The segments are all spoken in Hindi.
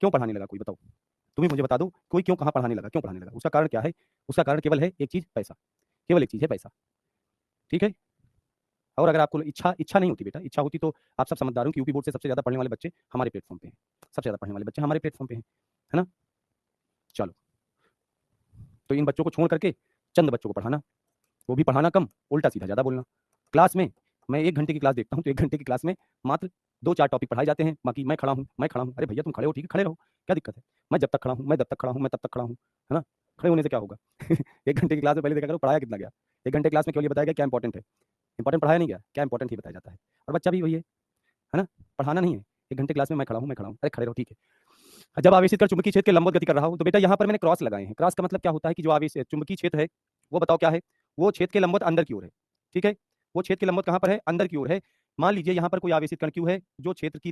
क्यों पढ़ाने लगा कोई, बताओ? तुम ही मुझे बता दो, कोई क्यों, कहाँ पढ़ाने लगा, क्यों पढ़ाने लगा? उसका कारण क्या है? उसका कारण केवल है एक चीज़, पैसा। केवल एक चीज़ है, पैसा। ठीक है? और अगर आपको इच्छा इच्छा नहीं होती बेटा, इच्छा होती तो आप सब समझदार हो कि यूपी बोर्ड से सबसे ज़्यादा पढ़ने वाले बच्चे हमारे प्लेटफ़ॉर्म पे हैं। सबसे ज़्यादा पढ़ने वाले बच्चे हमारे प्लेटफ़ॉर्म पे हैं। है ना? चलो, तो इन बच्चों को छोड़ करके चंद बच्चों को पढ़ाना, वो भी पढ़ाना कम, उल्टा-सीधा ज़्यादा बोलना। क्लास में मैं 1 घंटे की क्लास देखता हूँ, तो 1 घंटे की क्लास में मात्र 2-4 टॉपिक पढ़ाए जाते हैं, बाकी मैं खड़ा हूँ, मैं खड़ा हूँ। अरे भैया तुम खड़े हो, ठीक है, खड़े रहो, क्या दिक्कत है? मैं जब तक खड़ा हूँ, मैं जब तक खड़ा हूँ, मैं तब तक खड़ा हूँ, है ना? खड़े होने से क्या होगा? 1 घंटे की क्लास में पहले देखा करो पढ़ाया कितना गया। 1 घंटे क्लास में केवल ये बताया गया क्या इंपॉर्टेंट है। इंपॉर्टेंट पढ़ाया नहीं गया, क्या इंपॉर्टेंट ही बताया जाता है। और बच्चा भी वही है ना? पढ़ाना नहीं है। 1 घंटे क्लास में मैं खड़ा हूँ, मैं खड़ा हूँ। अरे खड़े रहो, ठीक है। जब आवेशित कर चुंबकीय क्षेत्र के लंबवत गति कर रहा हूँ, तो बेटा यहाँ पर मैंने क्रॉस लगाए हैं। क्रॉस का मतलब क्या होता है कि जो आवेश चुंबकीय क्षेत्र है, वो बताओ क्या है? वो क्षेत्र के लंबवत अंदर की ओर है। ठीक है? वो क्षेत्र के लंबवत कहाँ पर है? अंदर की ओर है। मान लीजिए यहाँ पर कोई आवेशित कण Q है, जो क्षेत्र की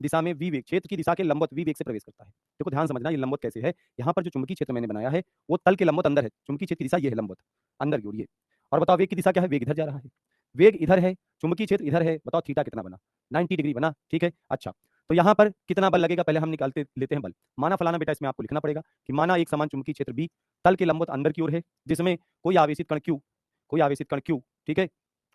दिशा में v वेग, क्षेत्र की दिशा के लंबवत v वेग से प्रवेश करता है। देखो ध्यान समझना, ये लंबवत कैसे है? यहाँ पर जो चुंबकीय क्षेत्र मैंने बनाया है, वो तल के लंबवत अंदर है। चुंबकीय क्षेत्र की दिशा ये है लंबवत, अंदर की ओर ये। और बताओ वेग की दिशा क्या है? वेग इधर जा रहा है। वेग इधर है, चुंबकीय क्षेत्र इधर है। बताओ थीटा कितना बना? 90 डिग्री बना। ठीक है? अच्छा, तो यहाँ पर कितना बल लगेगा? पहले हम निकालते लेते हैं बल। माना फलाना, बेटा इसमें आपको लिखना पड़ेगा कि माना एक समान चुंबकीय क्षेत्र B तल के लंबवत अंदर की ओर है, जिसमें कोई आवेशित कण Q, कोई आवेशित कण Q, ठीक है?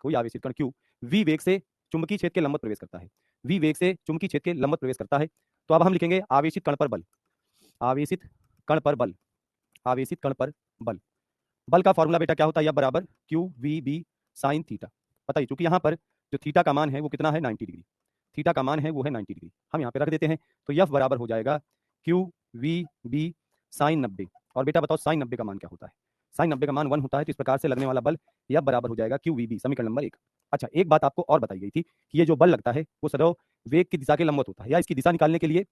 कोई आवेशित कण Q v वेग से चुंबकीय क्षेत्र के लंबवत प्रवेश करता है। v वेग से चुंबकीय क्षेत्र के लंबवत प्रवेश करता है। तो अब हम लिखेंगे आवेशित कण पर बल। आवेशित कण पर बल। आवेशित कण पर बल। बल का फॉर्मूला बेटा क्या होता है? F बराबर q v B sine theta. बताइए, चूंकि यहाँ पर जो थीटा का मान है वो कितना है? 90 डिग्री। थीटा का मान है वो है 90 डिग्री। हम यहाँ पे रख देते हैं, तो F बराबर हो जाएगा क्यू वी बी साइन 90। और बेटा बताओ साइन 90 का मान क्या होता है? साइन 90 का मान 1 होता है। तो इस प्रकार से लगने वाला बल F बराबर हो जाएगा क्यू वी बी, समीकरण नंबर 1। अच्छा, एक बात आपको और बताई गई थी कि ये जो बल लगता है वो सदैव वेग की दिशा के लंबवत होता है, या इसकी दिशा निकालने के लिए,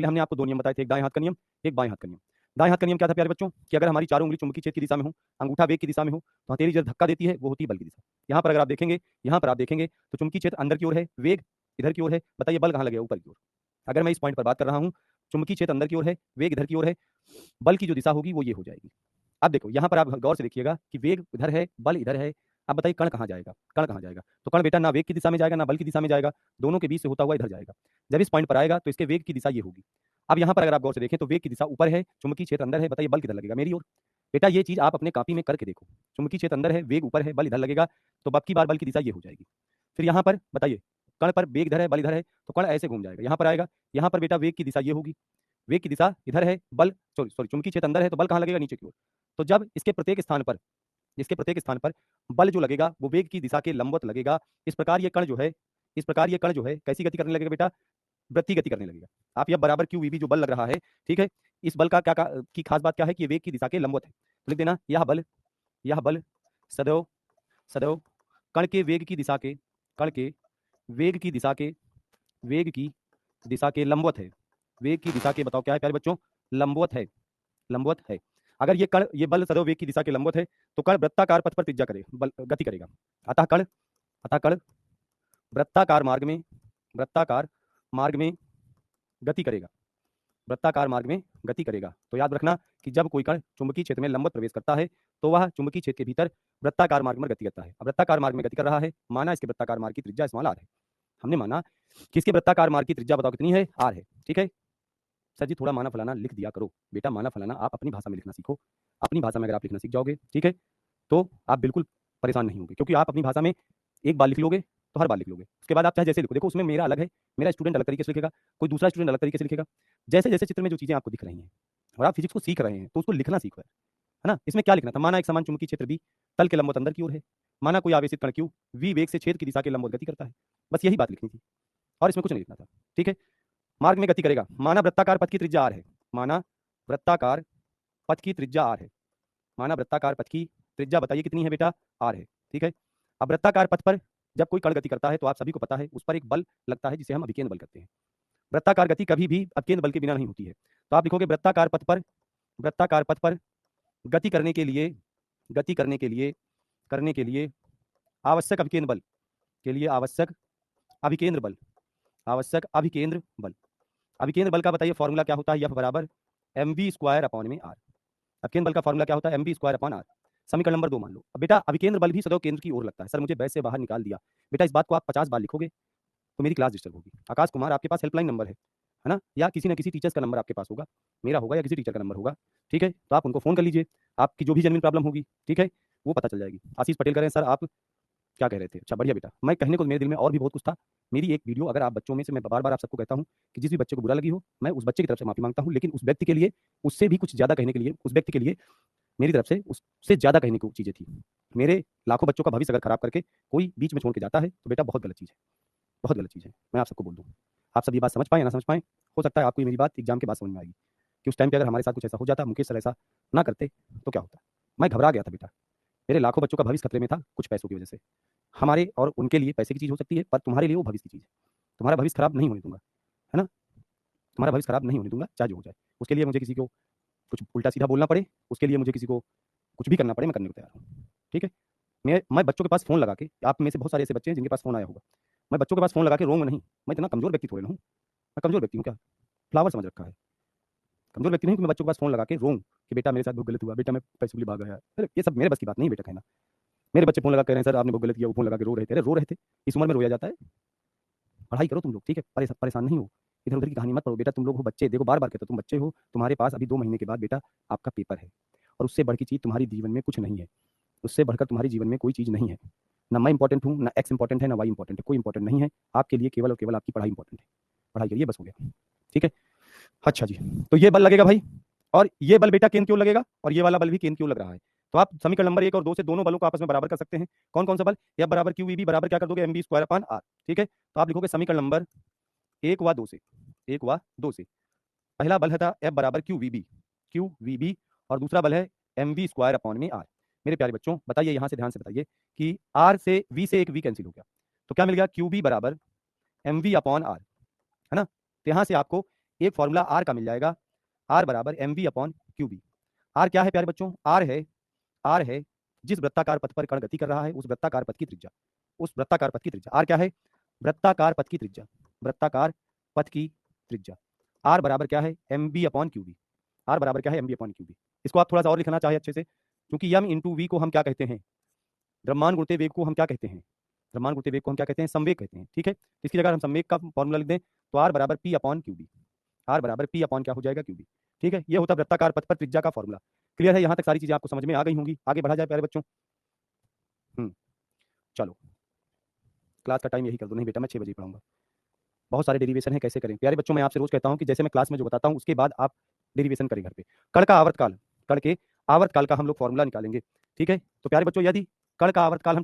हमने आपको 2 नियम बताए थे, एक दाएं हाथ का नियम, एक बाएं हाथ का नियम। दाएं हाथ का नियम क्या था प्यारे बच्चों? कि अगर हमारी चारों उंगली चुंबकीय क्षेत्र की दिशा में हो, अंगूठा वेग की दिशा में हो, तो हथेली जो धक्का देती है वो होती है बल की दिशा। यहाँ पर अगर आप देखेंगे, तो चुंबकीय क्षेत्र अंदर की ओर है, वेग इधर की ओर है। बताइए बल कहाँ लगेगा? ऊपर की ओर। अगर मैं इस पॉइंट पर बात कर रहा हूँ, चुंबकीय क्षेत्र अंदर की ओर है, वेग इधर की ओर है, बल की जो दिशा होगी वो ये हो जाएगी। अब देखो यहाँ पर आप गौर से देखिएगा कि वेग इधर है, बल इधर है। अब बताइए कण कहाँ जाएगा? कण कहाँ जाएगा? तो कण बेटा ना वेग की दिशा में जाएगा ना बल की दिशा में जाएगा, दोनों के बीच से होता हुआ इधर जाएगा। जब इस पॉइंट पर आएगा तो इसके वेग की दिशा ये होगी। अब यहाँ पर अगर आप गौर से देखें तो वेग की दिशा ऊपर है, चुंबकीय क्षेत्र अंदर है। बताइए बल किधर लगेगा? मेरी ओर। बेटा ये चीज आप अपने कॉपी में करके देखो, चुंबकीय क्षेत्र अंदर है, वेग ऊपर है, बल इधर लगेगा, तो अब की बार बल की दिशा ये हो जाएगी। फिर यहाँ पर बताइए, कण पर वेग इधर है, बल इधर है, तो कण ऐसे घूम जाएगा, यहाँ पर आएगा। यहाँ पर बेटा वेग की दिशा ये होगी, वेग की दिशा इधर है, बल सॉरी सॉरी चुंबकीय क्षेत्र अंदर है, तो बल कहाँ लगेगा? नीचे की ओर। तो जब इसके प्रत्येक स्थान पर बल जो लगेगा वो वेग की दिशा के लंबवत लगेगा। इस प्रकार ये कण जो है, कैसी गति करने लगेगा बेटा? वृत्तीय गति करने लगेगा। आप यह बराबर क्यू वी बी जो बल लग रहा है, ठीक है, इस बल का की खास बात क्या है कि ये वेग की दिशा के लंबवत है। तो लिख देना यह बल सदैव सदैव कण के वेग की दिशा के, कण के वेग की दिशा के, वेग की दिशा के लंबवत है। वेग की दिशा के बताओ क्या है प्यारे बच्चों? लंबवत है। लंबवत है। अगर ये बल सदैव वेग की दिशा के लंबवत है, तो कण वृत्ताकार पथ पर त्रिज्या करे बल गति करेगा। अतः कण वृत्ताकार मार्ग में, वृत्ताकार मार्ग में गति करेगा। वृत्ताकार मार्ग में गति करेगा। तो याद रखना कि जब कोई कण चुंबकीय क्षेत्र में लंबवत प्रवेश करता है, तो वह चुंबकीय क्षेत्र के भीतर वृत्ताकार मार्ग में गति करता है। अब वृत्ताकार मार्ग में गति कर रहा है, माना इसके वृत्ताकार मार्ग की त्रिज्या स्मॉल आर है। हमने माना कि इसके वृत्ताकार मार्ग की त्रिज्या बताओ कितनी है? आर है। ठीक है सर जी, थोड़ा माना फलाना लिख दिया करो। बेटा माना फलाना आप अपनी भाषा में लिखना सीखो। अपनी भाषा में अगर आप लिखना सीख जाओगे, ठीक है, तो आप बिल्कुल परेशान नहीं होंगे, क्योंकि आप अपनी भाषा में एक बार लिख लोगे तो हर बार लिख लोगे। उसके बाद आप चाहे जैसे लिखो, देखो उसमें मेरा अलग है, मेरा स्टूडेंट अलग तरीके से लिखेगा, कोई दूसरा स्टूडेंट अलग तरीके से लिखेगा। जैसे जैसे चित्र में जो चीजें आपको दिख रही हैं और आप फिजिक्स को सीख रहे हैं, तो उसको लिखना सीखो, है ना? इसमें क्या लिखना था? माना एक समान चुंबकीय क्षेत्र बी तल के लंबवत अंदर की ओर है, माना कोई आवेशित कण क्यू वी वेग से क्षेत्र की दिशा के लंबवत गति करता है। बस यही बात लिखनी थी और इसमें कुछ नहीं लिखना था। ठीक है, मार्ग में गति करेगा, माना वृत्ताकार पथ की त्रिज्या आर है, माना वृत्ताकार पथ की त्रिज्या आर है, माना वृत्ताकार पथ की त्रिज्या बताइए कितनी है बेटा? आर है। ठीक है, अब वृत्ताकार पथ पर जब कोई कण गति करता है तो आप सभी को पता है उस पर एक बल लगता है जिसे हम अभिकेंद्र बल कहते हैं। वृत्ताकार गति कभी भी अपकेंद्र बल के बिना नहीं होती है। तो आप लिखोगे वृत्ताकार पथ पर, वृत्ताकार पथ पर गति करने के लिए, गति करने के लिए आवश्यक अभिकेंद्र बल के लिए आवश्यक अभिकेंद्र बल, आवश्यक अभिकेंद्र बल। अभिकेंद्र बल का बताइए फॉर्मूला क्या होता है? एफ बराबर एम वी स्क्वायर अपॉन में आर। अभिकेंद्र बल का फॉर्मूला क्या होता है? M v square upon r. समीकरण नंबर 2 मान लो। अब बेटा अभिकेंद्र बल भी सदैव केंद्र की ओर लगता है। सर मुझे बैच से बाहर निकाल दिया। बेटा इस बात को आप 50 बार लिखोगे तो मेरी क्लास डिस्टर्ब होगी। आकाश कुमार आपके पास हेल्पलाइन नंबर है है ना, या किसी ना किसी टीचर्स का नंबर आपके पास होगा, मेरा होगा या किसी टीचर का नंबर होगा, ठीक है, तो आप उनको फ़ोन कर लीजिए, आपकी जो भी जेन्युइन प्रॉब्लम होगी, ठीक है, वो पता चल जाएगी। आशीष पटेल कह रहे हैं सर आप क्या कह रहे थे? अच्छा बढ़िया बेटा, मैं कहने को मेरे दिल में और भी बहुत कुछ था। मेरी एक वीडियो अगर आप बच्चों में से, मैं बार-बार आप सबको कहता हूँ कि जिस भी बच्चे को बुरा लगी हो, मैं उस बच्चे की तरफ से माफ़ी माँगता हूँ, लेकिन उस व्यक्ति के लिए उससे भी कुछ ज़्यादा कहने के लिए, उस व्यक्ति के लिए मेरी तरफ से उससे ज़्यादा कहने को चीज़ें थी। मेरे लाखों बच्चों का भविष्य अगर खराब करके कोई बीच में छोड़ के जाता है, तो बेटा बहुत गलत चीज़ है, बहुत गलत चीज़ है। मैं आप सबको बोल दूँ। आप सब ये बात समझ पाएँ या ना समझ पाएँ, हो सकता है आपको ये मेरी बात एग्ज़ाम के बाद समझ में आएगी कि उस टाइम पे अगर हमारे साथ कुछ ऐसा हो जाता, मुकेश सर ऐसा ना करते, तो क्या होता? मैं घबरा गया था बेटा। मेरे लाखों बच्चों का भविष्य खतरे में था कुछ पैसों की वजह से। हमारे और उनके लिए पैसे की चीज़ हो सकती है, पर तुम्हारे लिए वो भविष्य की चीज़ है। तुम्हारा भविष्य खराब नहीं होने दूँगा, है ना? तुम्हारा भविष्य खराब नहीं होने दूँगा, चाहे जो हो जाए। उसके लिए मुझे किसी को कुछ उल्टा-सीधा बोलना पड़े, उसके लिए मुझे किसी को कुछ भी करना पड़े, मैं करने को तैयार हूँ। ठीक है? मैं बच्चों के पास फ़ोन लगा के, आप में से बहुत सारे ऐसे बच्चे हैं जिनके पास फ़ोन आया होगा। मैं बच्चों के पास फ़ोन लगा के रोऊँगा नहीं, मैं इतना कमज़ोर व्यक्ति थोड़ी ना हूँ। मैं कमज़ोर व्यक्ति हूँ क्या? फ्लावर समझ रखा है। कमज़ोर व्यक्ति नहीं कि मैं बच्चों के पास फ़ोन लगा के रोऊँ कि बेटा मेरे साथ बहुत गलत हुआ, बेटा मैं पैसों के लिए भाग आया। अरे! ये सब मेरे बस की बात नहीं है बेटा कहना। मेरे बच्चे फ़ोन लगा के कह रहे हैं सर आपने बहुत गलत किया, वो फ़ोन लगा के रो रहे थे। अरे रो रहे थे, इस उम्र में रोया जाता है? पढ़ाई करो तुम लोग, ठीक है? परेशान नहीं हो। इधर-उधर की कहानी मत पढ़ो बेटा, तुम लोग हो बच्चे, देखो बार-बार कहता हूँ तुम बच्चे हो, तुम्हारे पास अभी 2 महीने के बाद बेटा आपका पेपर है और उससे बढ़ की चीज़ तुम्हारी जीवन में कुछ नहीं है। उससे बढ़कर तुम्हारे जीवन में कोई चीज़ नहीं है। ना मैं इम्पोर्टेंट हूँ, ना एक्स इम्पोर्टेंट है, ना वाई इम्पोर्टेंट है, कोई इम्पोर्टेंट नहीं है। आपके लिए केवल और केवल आपकी पढ़ाई इम्पोर्टेंट है। पढ़ाई करिए बस हो गया, ठीक है? अच्छा जी, तो ये बल लगेगा भाई और ये बल बेटा केंद्र की ओर लगेगा और ये वाला बल भी केंद्र की ओर लग रहा है। तो आप समीकरण नंबर 1 और 2 से दोनों बलों को आपस में बराबर कर सकते हैं। कौन-कौन सा बल? F बराबर QVB बराबर क्या कर दोगे mv स्क्वायर अपान r, ठीक है? तो आप लिखोगे समीकरण नंबर 1 व 2 से, 1 व 2 से। पहला बल है था F बराबर QVB और दूसरा बल है mv स्क्वायर अपॉन में r। मेरे प्यारे बच्चों बताइए यहाँ से ध्यान से बताइए कि r से v से एक v कैंसिल हो गया। तो क्या मिल गया? QB बराबर mv अपॉन r, है ना? तो यहाँ से आपको एक फॉर्मूला r का मिल जाएगा, r बराबर mv अपॉन QB। r क्या है प्यारे बच्चों? r है जिस वृत्ताकार पथ पर कण गति कर रहा है उस वृत्ताकार पथ की त्रिज्या। उस वृत्ताकार पथ की त्रिज्या r क्या है? वृत्ताकार पथ की त्रिज्या। वृत्ताकार पथ की त्रिज्या। r बराबर क्या है? mb upon QB। r बराबर क्या है? mb upon QB। इसको आप थोड़ा सा और लिखना चाहे अच्छे से, क्योंकि m इंटू v को हम क्या कहते हैं? द्रव्यमान गुणित वेग को हम क्या कहते हैं? द्रव्यमान गुणित वेग को हम क्या कहते हैं? संवेग कहते हैं, ठीक है? तो इसकी जगह हम संवेग का फॉर्मूला लिख दें तो r बराबर p अपॉन QB। r बराबर p अपॉन क्या हो जाएगा? QB। ठीक है? ये होता है वृत्ताकार पथ पर त्रिज्या का फॉर्मूला। क्लियर है? यहाँ तक सारी चीजें आपको समझ में आ गई होंगी। आगे बढ़ा जाए प्यारे बच्चों। चलो क्लास का टाइम यही कर दो। नहीं बेटा मैं 6 बजे पढ़ाऊंगा। बहुत सारे डेरिवेशन है, कैसे करें? प्यारे बच्चों मैं आपसे रोज कहता हूँ कि जैसे मैं क्लास में जो बताता हूँ उसके बाद आप डेरिवेशन करें घर पे। कण का आवर्तकाल, कण के आवर्तकाल का हम लोग फॉर्मूला निकालेंगे, ठीक है? तो प्यारे बच्चों यदि कण का आवर्तकाल हम